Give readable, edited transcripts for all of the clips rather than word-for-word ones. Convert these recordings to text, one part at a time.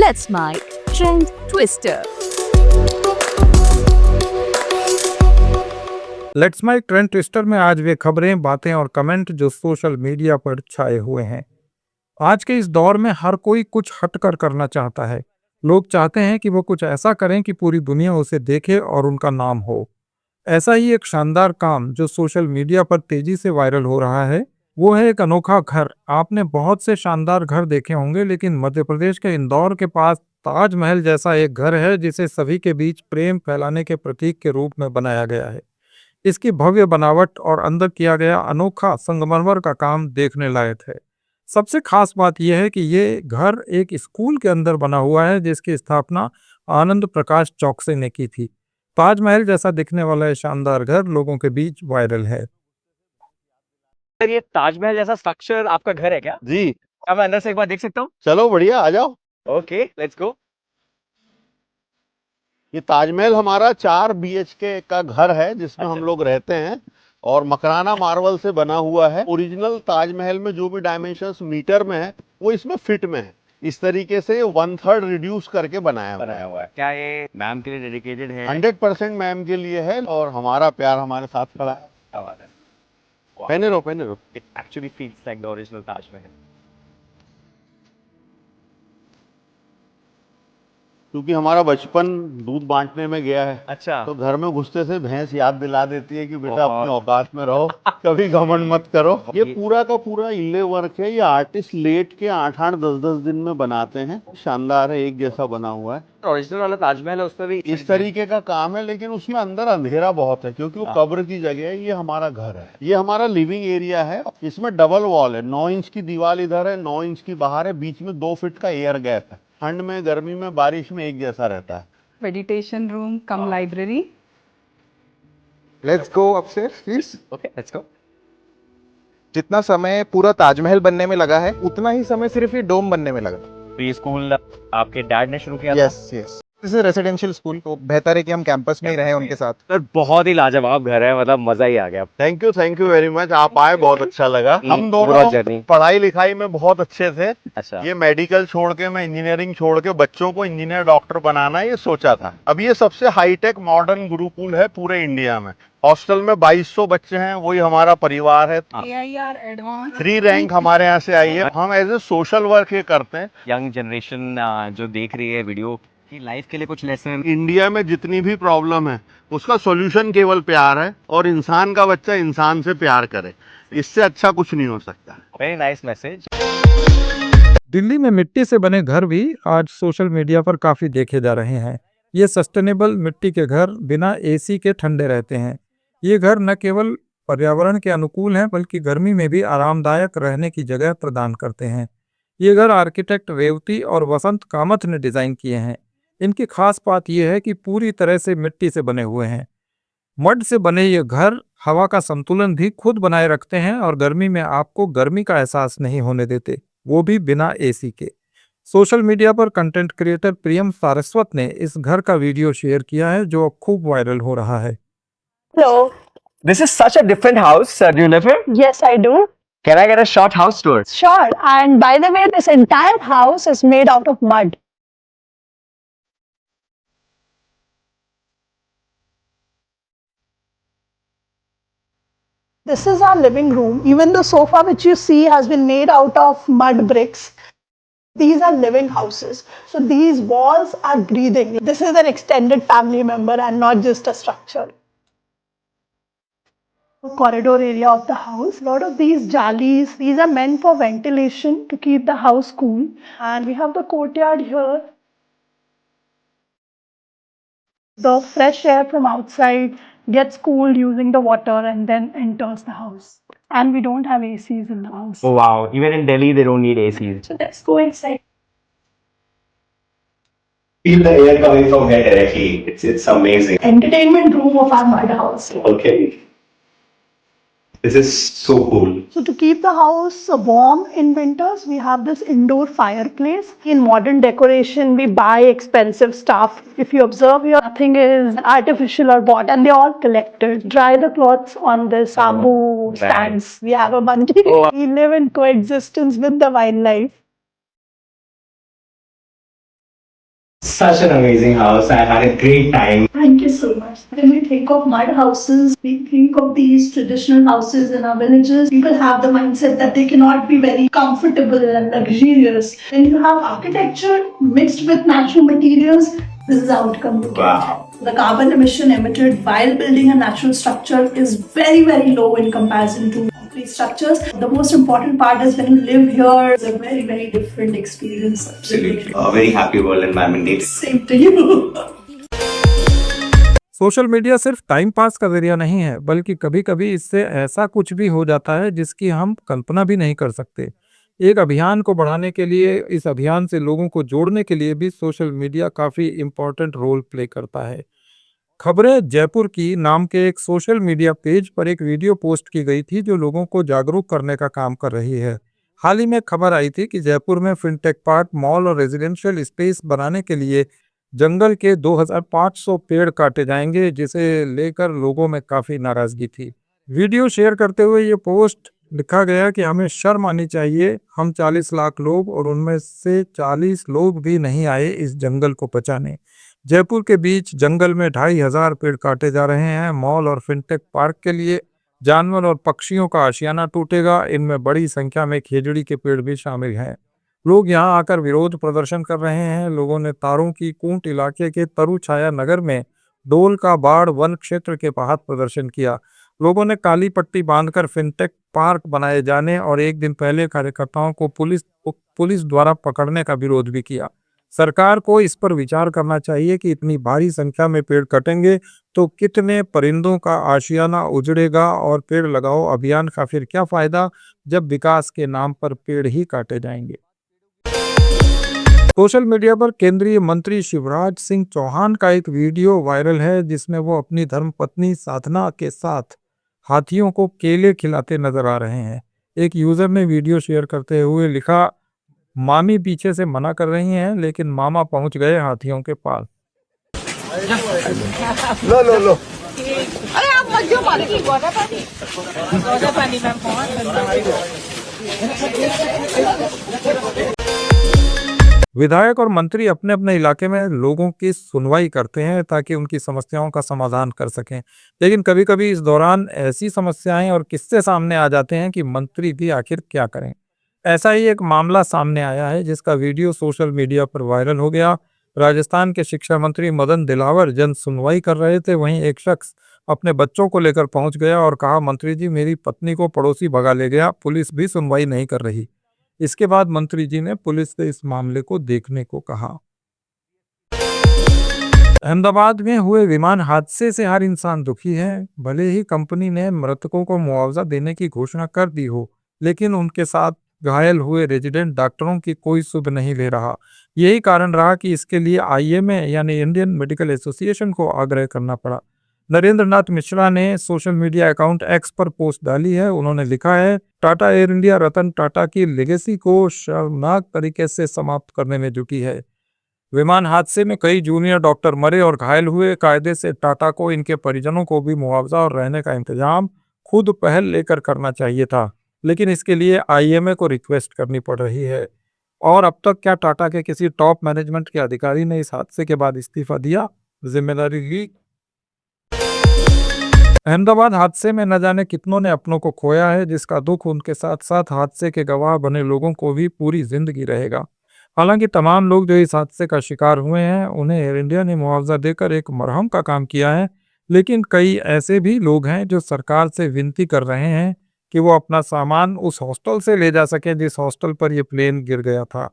Let's My Trend Twister. Let's my trend twister में आज वे खबरें, बातें और कमेंट जो सोशल मीडिया पर छाए हुए हैं। आज के इस दौर में हर कोई कुछ हटकर करना चाहता है। लोग चाहते हैं कि वो कुछ ऐसा करें कि पूरी दुनिया उसे देखे और उनका नाम हो। ऐसा ही एक शानदार काम जो सोशल मीडिया पर तेजी से वायरल हो रहा है, वो है एक अनोखा घर। आपने बहुत से शानदार घर देखे होंगे, लेकिन मध्य प्रदेश के इंदौर के पास ताजमहल जैसा एक घर है जिसे सभी के बीच प्रेम फैलाने के प्रतीक के रूप में बनाया गया है। इसकी भव्य बनावट और अंदर किया गया अनोखा संगमरमर का काम देखने लायक है। सबसे खास बात यह है कि ये घर एक स्कूल के अंदर बना हुआ है जिसकी स्थापना आनंद प्रकाश चौकसे ने की थी। ताजमहल जैसा दिखने वाला ये शानदार घर लोगों के बीच वायरल है। सर, ये ताजमहल जैसा स्ट्रक्चर आपका घर है क्या? जी, क्या मैं अंदर से एक बार देख सकता हूँ? चलो बढ़िया, आ जाओ। Okay, let's go. ये ताजमहल हमारा 4 BHK का घर है जिसमें हम लोग रहते हैं और मकराना मार्बल से बना हुआ है। ओरिजिनल ताजमहल में जो भी डायमेंशंस मीटर में है वो इसमें फिट में है। इस तरीके से 1/3 रिड्यूस करके बनाया हुआ है। क्या ये मैम के लिए डेडिकेटेड है? 100% मैम के लिए है और हमारा प्यार हमारे साथ खड़ा है। क्या बात है। पहने रहो, पहने रहो। It actually feels like the original Taj Mahal. क्योंकि हमारा बचपन दूध बांटने में गया है, अच्छा। तो घर में घुसते से भैंस याद दिला देती है कि बेटा अपने औकात में रहो, कभी घमंड मत करो। ये पूरा का पूरा इल्ले वर्क है। ये आर्टिस्ट लेट के 8-8, 10-10 दिन में बनाते हैं। शानदार है, एक जैसा बना हुआ है। ओरिजिनल वाला ताजमहल है, उस पर भी इस तरीके का काम है, लेकिन उसमें अंदर अंधेरा बहुत है क्योंकि वो कब्र की जगह है। ये हमारा घर है, ये हमारा लिविंग एरिया है। इसमें डबल वॉल है, 9 इंच की दीवार इधर है, 9 इंच की बाहर है, बीच में 2 फीट का एयर गैप है। ठंड में, गर्मी में, बारिश में एक जैसा रहता है। Meditation room cum library. Let's go upstairs please. Okay, let's go. जितना समय पूरा ताजमहल बनने में लगा है, उतना ही समय सिर्फ ये डोम बनने में लगा। तो ये स्कूल आपके डैड ने शुरू किया था? Yes yes, this is residential school, तो बेहतर है कि हम कैंपस में ही रहें उनके साथ। सर, बहुत ही लाजवाब घर है, मतलब मजा ही आ गया। Thank you very much. आप आए, बहुत अच्छा लगा। हम दोनों पढ़ाई लिखाई में बहुत अच्छे थे। अच्छा। ये मेडिकल छोड़ के, मैं इंजीनियरिंग छोड़ के बच्चों को इंजीनियर डॉक्टर बनाना ये सोचा था। अब ये सबसे हाईटेक मॉडर्न गुरुकुल है पूरे इंडिया में। हॉस्टल में 2200 बच्चे हैं, वही हमारा परिवार है। AIR एडवांस 3 रैंक हमारे यहाँ से आई है। हम एज ए सोशल वर्क ये करते हैं। यंग जनरेशन जो देख रही है वीडियो की, लाइफ के लिए कुछ लेसन। इंडिया में जितनी भी प्रॉब्लम है उसका सॉल्यूशन केवल प्यार है, और इंसान का बच्चा इंसान से प्यार करे, इससे अच्छा कुछ नहीं हो सकता। Very nice message. दिल्ली में मिट्टी से बने घर भी आज सोशल मीडिया पर काफी देखे जा रहे हैं। ये सस्टेनेबल मिट्टी के घर बिना AC के ठंडे रहते हैं। ये घर न केवल पर्यावरण के अनुकूल हैं, बल्कि गर्मी में भी आरामदायक रहने की जगह प्रदान करते हैं। ये घर आर्किटेक्ट रेवती और वसंत कामत ने डिजाइन किए हैं। इनकी खास बात यह है कि पूरी तरह से मिट्टी से बने हुए हैं। मड से बने ये घर हवा का संतुलन भी खुद बनाए रखते हैं और गर्मी में आपको गर्मी का एहसास नहीं होने देते, वो भी बिना AC के। सोशल मीडिया पर कंटेंट क्रिएटर प्रियम सारस्वत ने इस घर का वीडियो शेयर किया है जो अब खूब वायरल हो रहा है। Hello. This is such a different house. Do you live here? Yes, I do. Can I get a short house tour? Sure. And by the way, this entire house is made out of mud. This is our living room. Even the sofa which you see has been made out of mud bricks. These are living houses. So these walls are breathing. This is an extended family member and not just a structure. Corridor area of the house. A lot of these jalis, these are meant for ventilation to keep the house cool. And we have the courtyard here. The fresh air from outside gets cooled using the water and then enters the house. And we don't have ACs in the house. Oh wow, even in Delhi they don't need ACs. So let's go inside. Feel the air coming from here directly. It's amazing. Entertainment room of our mud house. Okay. This is so cool. So to keep the house warm in winters, we have this indoor fireplace. In modern decoration, we buy expensive stuff. If you observe here, nothing is artificial or bought, and they're all collected. Dry the clothes on this bamboo stands. We have a bunch. We live in coexistence with the wildlife. Such an amazing house. I had a great time. Thank you so much. When we think of mud houses, we think of these traditional houses in our villages. People have the mindset that they cannot be very comfortable and luxurious. When you have architecture mixed with natural materials, this is the outcome you get. Wow. The carbon emission emitted while building a natural structure is very, very low in comparison to concrete structures. The most important part is when you live here, it's a very, very different experience. Absolutely. A very happy world environment day. Same to you. Social media सिर्फ time pass का जरिया नहीं है, बल्कि कभी कभी इससे ऐसा कुछ भी हो जाता है जिसकी हम कल्पना भी नहीं कर सकते। एक अभियान को बढ़ाने के लिए, इस अभियान से लोगों को जोड़ने के लिए भी सोशल मीडिया काफ़ी इम्पोर्टेंट रोल प्ले करता है। खबरें जयपुर की नाम के एक सोशल मीडिया पेज पर एक वीडियो पोस्ट की गई थी जो लोगों को जागरूक करने का काम कर रही है। हाल ही में खबर आई थी कि जयपुर में फिनटेक पार्क, मॉल और रेजिडेंशियल स्पेस बनाने के लिए जंगल के 2500 पेड़ काटे जाएंगे, जिसे लेकर लोगों में काफ़ी नाराज़गी थी। वीडियो शेयर करते हुए ये पोस्ट लिखा गया कि हमें शर्म आनी चाहिए, हम 40 लाख लोग और उनमें से 40 लोग भी नहीं आए इस जंगल को बचाने। जयपुर के बीच जंगल में 2500 पेड़ काटे जा रहे हैं। मॉल और फिनटेक पार्क के लिए जानवर और पक्षियों का आशियाना टूटेगा। इनमें बड़ी संख्या में खेजड़ी के पेड़ भी शामिल हैं। लोग यहां आकर विरोध प्रदर्शन कर रहे हैं। लोगों ने तारों की कूंट इलाके के तरु छाया नगर में डोल का बाड़ वन क्षेत्र के बाहर प्रदर्शन किया। लोगों ने काली पट्टी बांधकर फिनटेक पार्क बनाए जाने और एक दिन पहले कार्यकर्ताओं को पुलिस द्वारा पकड़ने का विरोध भी किया। सरकार को इस पर विचार करना चाहिए कि इतनी भारी संख्या में पेड़ कटेंगे तो कितने परिंदों का आशियाना उजड़ेगा, और पेड़ लगाओ अभियान का फिर क्या फायदा जब विकास के नाम पर पेड़ ही काटे जाएंगे। सोशल मीडिया पर केंद्रीय मंत्री शिवराज सिंह चौहान का एक वीडियो वायरल है जिसमें वो अपनी धर्मपत्नी साधना के साथ हाथियों को केले खिलाते नजर आ रहे हैं। एक यूजर ने वीडियो शेयर करते हुए लिखा, मामी पीछे से मना कर रही हैं लेकिन मामा पहुंच गए हाथियों के पास। लो विधायक और मंत्री अपने अपने इलाके में लोगों की सुनवाई करते हैं ताकि उनकी समस्याओं का समाधान कर सकें, लेकिन कभी कभी इस दौरान ऐसी समस्याएं और किस्से सामने आ जाते हैं कि मंत्री भी आखिर क्या करें। ऐसा ही एक मामला सामने आया है जिसका वीडियो सोशल मीडिया पर वायरल हो गया। राजस्थान के शिक्षा मंत्री मदन दिलावर जन सुनवाई कर रहे थे। वहीं एक शख्स अपने बच्चों को लेकर पहुंच गया और कहा, मंत्री जी मेरी पत्नी को पड़ोसी भगा ले गया, पुलिस भी सुनवाई नहीं कर रही। इसके बाद मंत्री जी ने पुलिस से इस मामले को देखने को कहा। अहमदाबाद में हुए विमान हादसे से हर इंसान दुखी है। भले ही कंपनी ने मृतकों को मुआवजा देने की घोषणा कर दी हो, लेकिन उनके साथ घायल हुए रेजिडेंट डॉक्टरों की कोई सुध नहीं ले रहा। यही कारण रहा कि इसके लिए IMA यानी इंडियन मेडिकल एसोसिएशन को आग्रह करना पड़ा। नरेंद्र नाथ मिश्रा ने सोशल मीडिया अकाउंट X पर पोस्ट डाली है। उन्होंने लिखा है, टाटा एयर इंडिया रतन टाटा की लेगेसी को शर्मनाक तरीके से समाप्त करने में जुटी है। विमान हादसे में कई जूनियर डॉक्टर मरे और घायल हुए। कायदे से टाटा को इनके परिजनों को भी मुआवजा और रहने का इंतजाम खुद पहल लेकर करना चाहिए था, लेकिन इसके लिए IMA को रिक्वेस्ट करनी पड़ रही है। और अब तक क्या टाटा के किसी टॉप मैनेजमेंट के अधिकारी ने इस हादसे के बाद इस्तीफा दिया, जिम्मेदारी ली? अहमदाबाद हादसे में न जाने कितनों ने अपनों को खोया है, जिसका दुख उनके साथ साथ हादसे के गवाह बने लोगों को भी पूरी जिंदगी रहेगा। हालांकि तमाम लोग जो इस हादसे का शिकार हुए हैं उन्हें एयर इंडिया ने मुआवजा देकर एक मरहम का काम किया है, लेकिन कई ऐसे भी लोग हैं जो सरकार से विनती कर रहे हैं कि वो अपना सामान उस हॉस्टल से ले जा सके जिस हॉस्टल पर यह प्लेन गिर गया था।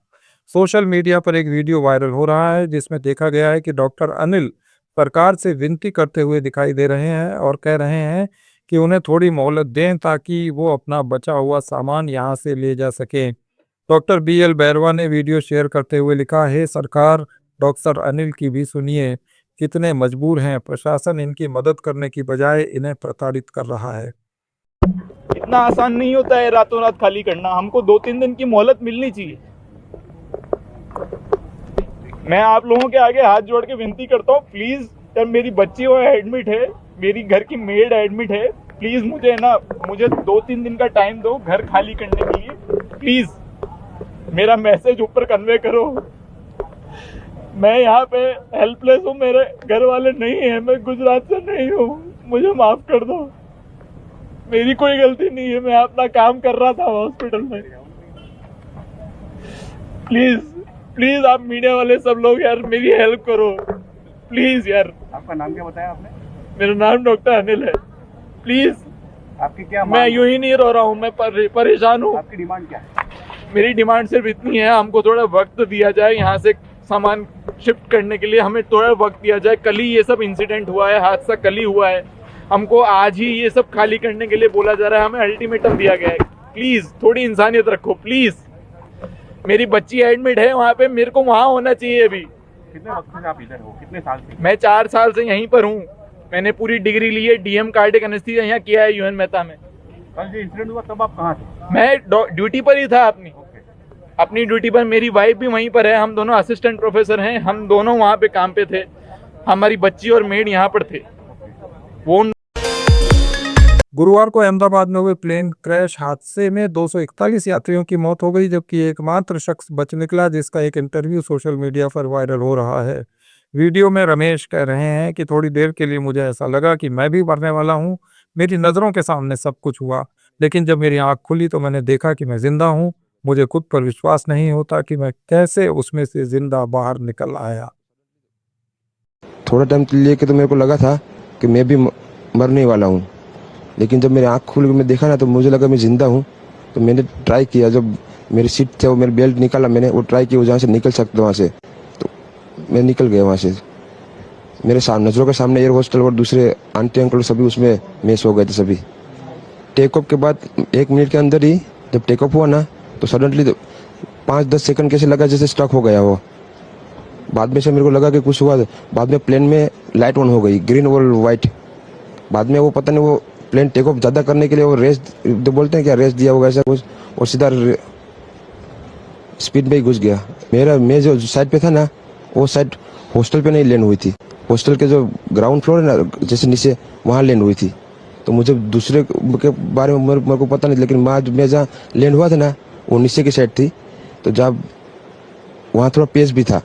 सोशल मीडिया पर एक वीडियो वायरल हो रहा है जिसमें देखा गया है कि डॉक्टर अनिल सरकार से विनती करते हुए दिखाई दे रहे हैं और कह रहे हैं कि उन्हें थोड़ी मोहलत दें ताकि वो अपना बचा हुआ सामान यहाँ से ले जा सके। डॉक्टर BL बैरवा ने वीडियो शेयर करते हुए लिखा है, सरकार डॉक्टर अनिल की भी सुनिए, कितने मजबूर हैं, प्रशासन इनकी मदद करने की बजाय इन्हें प्रताड़ित कर रहा है। इतना आसान नहीं होता है रातों रात खाली करना, हमको 2-3 दिन की मोहलत मिलनी चाहिए। मैं आप लोगों के आगे हाथ जोड़ के विनती करता हूँ, प्लीज, जब मेरी बच्ची वो एडमिट है, मेरी घर की मेड एडमिट है, प्लीज मुझे 2-3 दिन का टाइम दो घर खाली करने के लिए। प्लीज मेरा मैसेज ऊपर कन्वे करो। मैं यहाँ पे हेल्पलेस हूँ, मेरे घर वाले नहीं है, मैं गुजरात से नहीं हूँ, मुझे माफ कर दो, मेरी कोई गलती नहीं है, मैं अपना काम कर रहा था हॉस्पिटल में। प्लीज प्लीज आप मीडिया वाले सब लोग यार मेरी हेल्प करो प्लीज यार। आपका नाम क्या बताया आपने? मेरा नाम डॉक्टर अनिल है। प्लीज आपकी क्या मैं यूं ही नहीं रो रहा हूँ, मैं परेशान हूँ। आपकी डिमांड क्या है? मेरी डिमांड सिर्फ इतनी है, हमको थोड़ा वक्त दिया जाए, यहाँ से सामान शिफ्ट करने के लिए हमें थोड़ा वक्त दिया जाए। कल ही ये सब इंसिडेंट हुआ है, हादसा कल ही हुआ है, हमको आज ही ये सब खाली करने के लिए बोला जा रहा है, हमें अल्टीमेटम दिया गया है। प्लीज थोड़ी इंसानियत रखो प्लीज। मेरी बच्ची एडमिट है वहाँ पे, मेरे को वहाँ होना चाहिए अभी। कितने वक्त से आप इधर हो? कितने साल से? मैं 4 साल से यहीं पर हूँ, मैंने पूरी डिग्री ली है, DM कार्डियक एनेस्थीसिया यहाँ किया है UN मेहता में। कल जो इंसिडेंट हुआ तब आप कहाँ थे? मैं ड्यूटी पर ही था अपनी ड्यूटी पर। मेरी वाइफ भी वहीं पर है, हम दोनों असिस्टेंट प्रोफेसर हैं, हम दोनों वहाँ पे काम पे थे, हमारी बच्ची और मेड यहाँ पर थे। वो गुरुवार को अहमदाबाद में हुए प्लेन क्रैश हादसे में 241 यात्रियों की मौत हो गई, जबकि एकमात्र शख्स बच निकला, जिसका एक इंटरव्यू सोशल मीडिया पर वायरल हो रहा है। वीडियो में रमेश कह रहे हैं कि थोड़ी देर के लिए मुझे ऐसा लगा कि मैं भी मरने वाला हूं, मेरी नज़रों के सामने सब कुछ हुआ, लेकिन जब मेरी आंख खुली तो मैंने देखा कि मैं जिंदा हूं। मुझे खुद पर विश्वास नहीं होता कि मैं कैसे उसमें से जिंदा बाहर निकल आया। थोड़ा टाइम के लिए तो मेरे को लगा था कि मैं भी मरने वाला हूँ, लेकिन जब मेरी आँख खुल के मैं देखा ना तो मुझे लगा मैं ज़िंदा हूँ। तो मैंने ट्राई किया, जब मेरी सीट थे वो मेरी बेल्ट निकाला, मैंने वो ट्राई किया जहाँ से निकल सकता वहाँ से, तो मैं निकल गया वहाँ से। मेरे सामने नज़रों के सामने एयर होस्टल और दूसरे आंटी अंकल सभी उसमें मेस हो गए थे सभी। टेक ऑफ के बाद 1 मिनट के अंदर ही जब टेक ऑफ हुआ ना तो सडनली 5-10 सेकंड कैसे लगा जैसे स्टक हो गया वो। बाद में से मेरे को लगा कि कुछ हुआ, बाद में प्लेन में लाइट ऑन हो गई, ग्रीन और वाइट। बाद में वो पता नहीं वो प्लेन टेक ऑफ ज़्यादा करने के लिए वो रेस बोलते हैं क्या, रेस दिया होगा ऐसा कुछ, और सीधा स्पीड में ही घुस गया। मैं जो साइड पे था ना वो साइड हॉस्टल पे नहीं लैंड हुई थी, हॉस्टल के जो ग्राउंड फ्लोर है ना जैसे नीचे वहाँ लैंड हुई थी। तो मुझे दूसरे के बारे में मेरे को पता नहीं, लेकिन मैं जहाँ लैंड हुआ था ना वो नीचे की साइड थी, तो जब वहाँ थोड़ा पेस भी था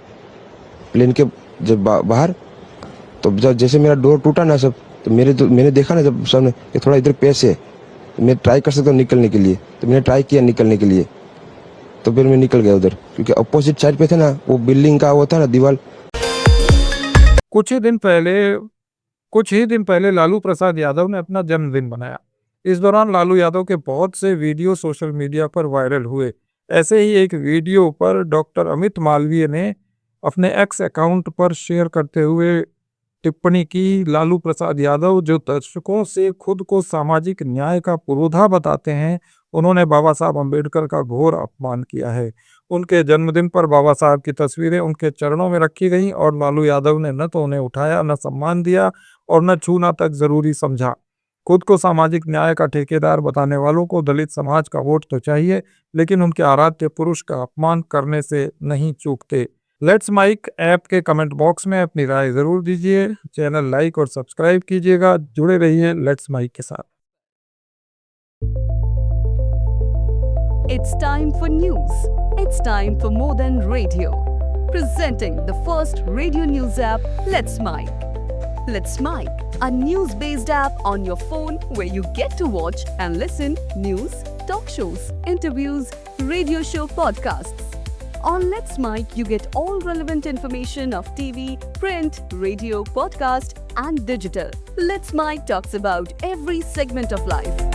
प्लेन के जब बाहर, तो जब जैसे मेरा डोर टूटा ना सब, तो मैंने देखा ना जब सामने कि थोड़ा इधर पेस है, तो मैं ट्राई कर सकता हूँ निकलने के लिए, तो मैंने ट्राई किया निकलने के लिए, तो फिर मैं निकल गया उधर, क्योंकि अपोजिट साइड पे थे ना वो बिल्डिंग का वो था ना दीवार। कुछ ही दिन पहले लालू प्रसाद यादव ने अपना जन्मदिन मनाया। इस दौरान लालू यादव के बहुत से वीडियो सोशल मीडिया पर वायरल हुए। ऐसे ही एक वीडियो पर डॉक्टर अमित मालवीय ने अपने एक्स अकाउंट पर शेयर करते हुए टिप्पणी की, लालू प्रसाद यादव जो दर्शकों से खुद को सामाजिक न्याय का पुरोधा बताते हैं, उन्होंने बाबा साहब अम्बेडकर का घोर अपमान किया है। उनके जन्मदिन पर बाबा साहब की तस्वीरें उनके चरणों में रखी गईं और लालू यादव ने न तो उन्हें उठाया, न सम्मान दिया और न छूना तक जरूरी समझा। खुद को सामाजिक न्याय का ठेकेदार बताने वालों को दलित समाज का वोट तो चाहिए, लेकिन उनके आराध्य पुरुष का अपमान करने से नहीं चूकते। लेट्स माइक ऐप के कमेंट बॉक्स में अपनी राय जरूर दीजिए। चैनल लाइक और सब्सक्राइब कीजिएगा। जुड़े रहिए लेट्स माइक के साथ। It's time for news. It's time for more than radio. Presenting the first radio news app, Let's Mike. Let's Mike, a news-based app on your phone where you get to watch and listen news, talk shows, interviews, radio show podcasts. On Let's Mike, you get all relevant information of TV, print, radio, podcast, and digital. Let's Mike talks about every segment of life.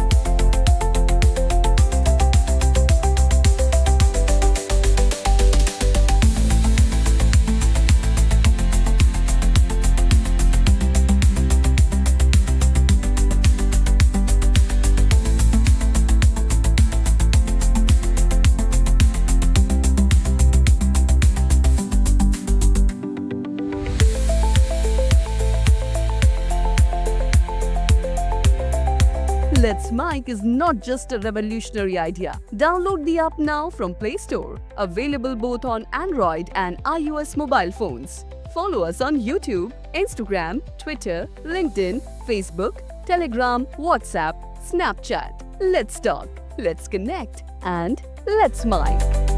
Let's Mike is not just a revolutionary idea. Download the app now from Play Store. Available both on Android and iOS mobile phones. Follow us on YouTube, Instagram, Twitter, LinkedIn, Facebook, Telegram, WhatsApp, Snapchat. Let's talk, let's connect, and let's Mike.